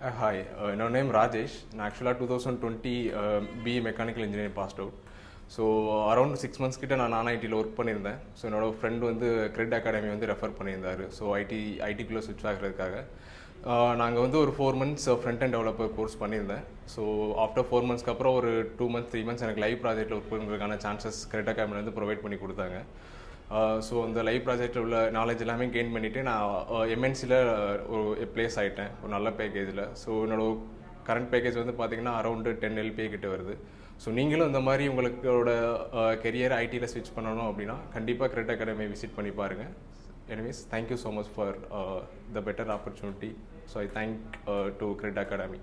Hi, my name is Rajesh. And actually, 2020 BE Mechanical Engineering passed out. So around 6 months கிட்ட நான் ஐடியில் work பண்ணியிருந்தேன். So என்னோடய friend வந்து கிரெட் அகாடமி வந்து ரெஃபர் பண்ணியிருந்தார். ஸோ ஐடிக்குள்ளே ஸ்விட்ச் ஆகிறதுக்காக நாங்கள் வந்து ஒரு 4 months front and developer course பண்ணியிருந்தேன். ஸோ ஆஃப்டர் 4 monthsக்கு அப்புறம் ஒரு 2 months 3 months எனக்கு லைவ் ப்ராஜெக்ட்டில் ஒர்க் பண்ணுறதுக்கான சான்சஸ் கிரெட் அகாடமிலேருந்து ப்ரொவைட் பண்ணி கொடுத்தாங்க. ஸோ அந்த லைவ் ப்ராஜெக்டில் உள்ள நாலேஜ் எல்லாமே கெயின் பண்ணிவிட்டு நான் எம்என்சியில் ஒரு ப்ளேஸ் ஆகிட்டேன் ஒரு நல்ல பேக்கேஜில். ஸோ என்னோடய கரண்ட் பேக்கேஜ் வந்து பார்த்திங்கன்னா அரௌண்டு 10 LPA கிட்ட வருது. ஸோ நீங்களும் இந்த மாதிரி உங்களோட கெரியர் ஐடியில் ஸ்விட்ச் பண்ணணும் அப்படின்னா கண்டிப்பாக கிரெட் அகாடமி விசிட் பண்ணி பாருங்கள். Anyways, thank you so much for the better opportunity. So I thank to great academy.